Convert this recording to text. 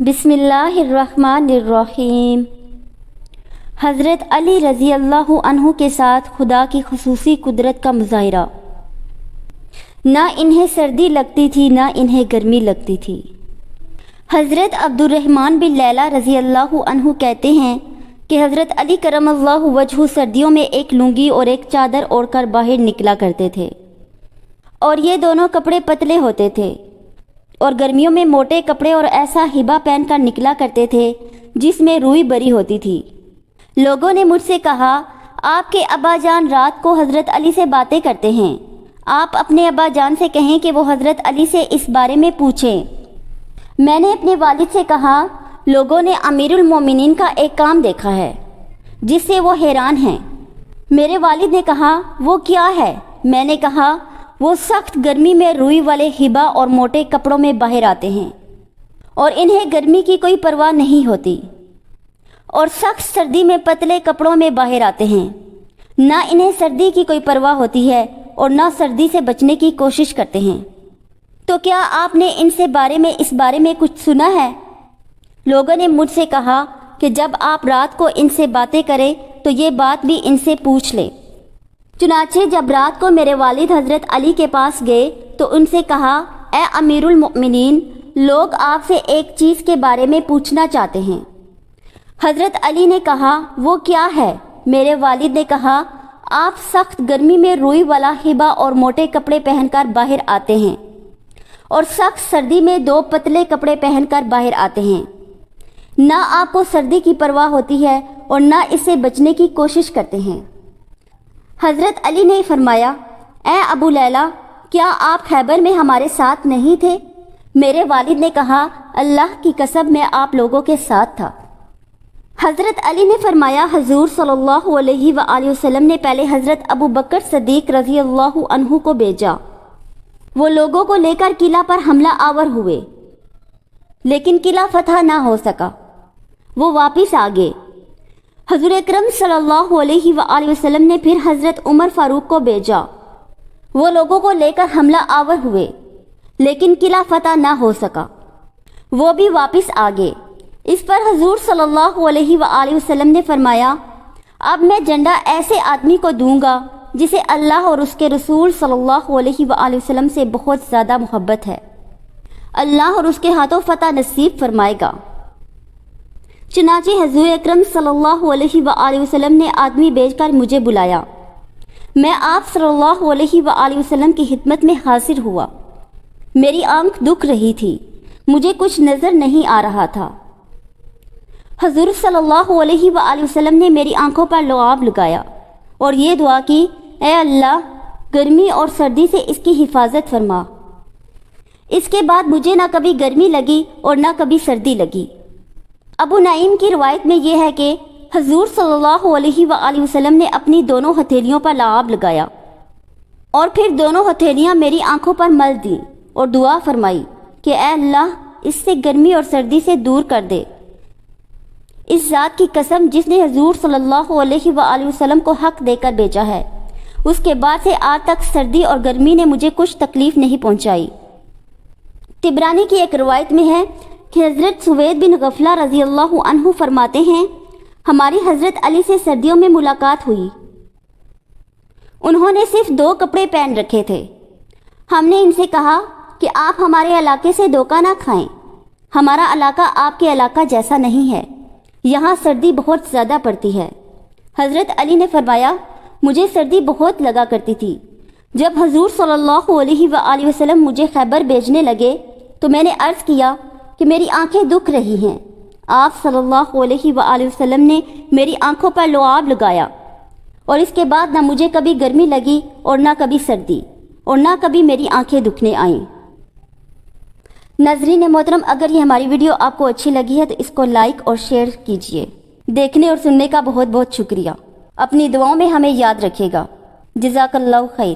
بسم اللہ الرحمن الرحیم۔ حضرت علی رضی اللہ عنہ کے ساتھ خدا کی خصوصی قدرت کا مظاہرہ۔ نہ انہیں سردی لگتی تھی نہ انہیں گرمی لگتی تھی۔ حضرت عبد الرحمن بن لیلہ رضی اللہ عنہ کہتے ہیں کہ حضرت علی کرم اللہ وجہہ سردیوں میں ایک لنگی اور ایک چادر اوڑھ کر باہر نکلا کرتے تھے، اور یہ دونوں کپڑے پتلے ہوتے تھے، اور گرمیوں میں موٹے کپڑے اور ایسا ہبا پہن کر نکلا کرتے تھے جس میں روئی بری ہوتی تھی۔ لوگوں نے مجھ سے کہا، آپ کے ابا جان رات کو حضرت علی سے باتیں کرتے ہیں، آپ اپنے ابا جان سے کہیں کہ وہ حضرت علی سے اس بارے میں پوچھیں۔ میں نے اپنے والد سے کہا، لوگوں نے امیر المومنین کا ایک کام دیکھا ہے جس سے وہ حیران ہیں۔ میرے والد نے کہا، وہ کیا ہے؟ میں نے کہا، وہ سخت گرمی میں روئی والے ہبا اور موٹے کپڑوں میں باہر آتے ہیں، اور انہیں گرمی کی کوئی پرواہ نہیں ہوتی، اور سخت سردی میں پتلے کپڑوں میں باہر آتے ہیں، نہ انہیں سردی کی کوئی پرواہ ہوتی ہے اور نہ سردی سے بچنے کی کوشش کرتے ہیں۔ تو کیا آپ نے ان سے اس بارے میں کچھ سنا ہے؟ لوگوں نے مجھ سے کہا کہ جب آپ رات کو ان سے باتیں کریں تو یہ بات بھی ان سے پوچھ لیں۔ چنانچہ جب رات کو میرے والد حضرت علی کے پاس گئے تو ان سے کہا، اے امیر المؤمنین، لوگ آپ سے ایک چیز کے بارے میں پوچھنا چاہتے ہیں۔ حضرت علی نے کہا، وہ کیا ہے؟ میرے والد نے کہا، آپ سخت گرمی میں روئی والا ہبا اور موٹے کپڑے پہن کر باہر آتے ہیں، اور سخت سردی میں دو پتلے کپڑے پہن کر باہر آتے ہیں، نہ آپ کو سردی کی پرواہ ہوتی ہے اور نہ اس سے بچنے کی کوشش کرتے ہیں۔ حضرت علی نے فرمایا، اے ابو لیلہ، کیا آپ خیبر میں ہمارے ساتھ نہیں تھے؟ میرے والد نے کہا، اللہ کی قسم میں آپ لوگوں کے ساتھ تھا۔ حضرت علی نے فرمایا، حضور صلی اللہ علیہ وآلہ وسلم نے پہلے حضرت ابو بکر صدیق رضی اللہ عنہ کو بھیجا۔ وہ لوگوں کو لے کر قلعہ پر حملہ آور ہوئے، لیکن قلعہ فتح نہ ہو سکا، وہ واپس آ گئے۔ حضور اکرم صلی اللہ علیہ وآلہ وسلم نے پھر حضرت عمر فاروق کو بھیجا۔ وہ لوگوں کو لے کر حملہ آور ہوئے، لیکن قلعہ فتح نہ ہو سکا، وہ بھی واپس آ گئے۔ اس پر حضور صلی اللہ علیہ وآلہ وسلم نے فرمایا، اب میں جھنڈا ایسے آدمی کو دوں گا جسے اللہ اور اس کے رسول صلی اللہ علیہ وآلہ وسلم سے بہت زیادہ محبت ہے، اللہ اور اس کے ہاتھوں فتح نصیب فرمائے گا۔ چنانچہ حضور اکرم صلی اللہ علیہ وآلہ وسلم نے آدمی بھیج کر مجھے بلایا۔ میں آپ صلی اللہ علیہ وآلہ وسلم کی خدمت میں حاضر ہوا۔ میری آنکھ دکھ رہی تھی، مجھے کچھ نظر نہیں آ رہا تھا۔ حضور صلی اللہ علیہ وآلہ وسلم نے میری آنکھوں پر لعاب لگایا اور یہ دعا کی، اے اللہ، گرمی اور سردی سے اس کی حفاظت فرما۔ اس کے بعد مجھے نہ کبھی گرمی لگی اور نہ کبھی سردی لگی۔ ابو نعیم کی روایت میں یہ ہے کہ حضور صلی اللہ علیہ وآلہ وسلم نے اپنی دونوں ہتھیلیوں پر لعاب لگایا اور پھر دونوں ہتھیلیاں میری آنکھوں پر مل دیں اور دعا فرمائی کہ اے اللہ، اس سے گرمی اور سردی سے دور کر دے۔ اس ذات کی قسم جس نے حضور صلی اللہ علیہ وآلہ وسلم کو حق دے کر بھیجا ہے، اس کے بعد سے آج تک سردی اور گرمی نے مجھے کچھ تکلیف نہیں پہنچائی۔ طبرانی کی ایک روایت میں ہے کہ حضرت سوید بن غفلہ رضی اللہ عنہ فرماتے ہیں، ہماری حضرت علی سے سردیوں میں ملاقات ہوئی۔ انہوں نے صرف 2 کپڑے پہن رکھے تھے۔ ہم نے ان سے کہا کہ آپ ہمارے علاقے سے دھوکہ نہ کھائیں، ہمارا علاقہ آپ کے علاقہ جیسا نہیں ہے، یہاں سردی بہت زیادہ پڑتی ہے۔ حضرت علی نے فرمایا، مجھے سردی بہت لگا کرتی تھی۔ جب حضور صلی اللہ علیہ وآلہ وسلم مجھے خیبر بھیجنے لگے تو میں نے عرض کیا کہ میری آنکھیں دکھ رہی ہیں۔ آپ صلی اللہ علیہ وآلہ وسلم نے میری آنکھوں پر لعاب لگایا، اور اس کے بعد نہ مجھے کبھی گرمی لگی اور نہ کبھی سردی، اور نہ کبھی میری آنکھیں دکھنے آئیں۔ ناظرین محترم، اگر یہ ہماری ویڈیو آپ کو اچھی لگی ہے تو اس کو لائک اور شیئر کیجیے۔ دیکھنے اور سننے کا بہت بہت شکریہ۔ اپنی دعاؤں میں ہمیں یاد رکھیے گا۔ جزاک اللہ خیر۔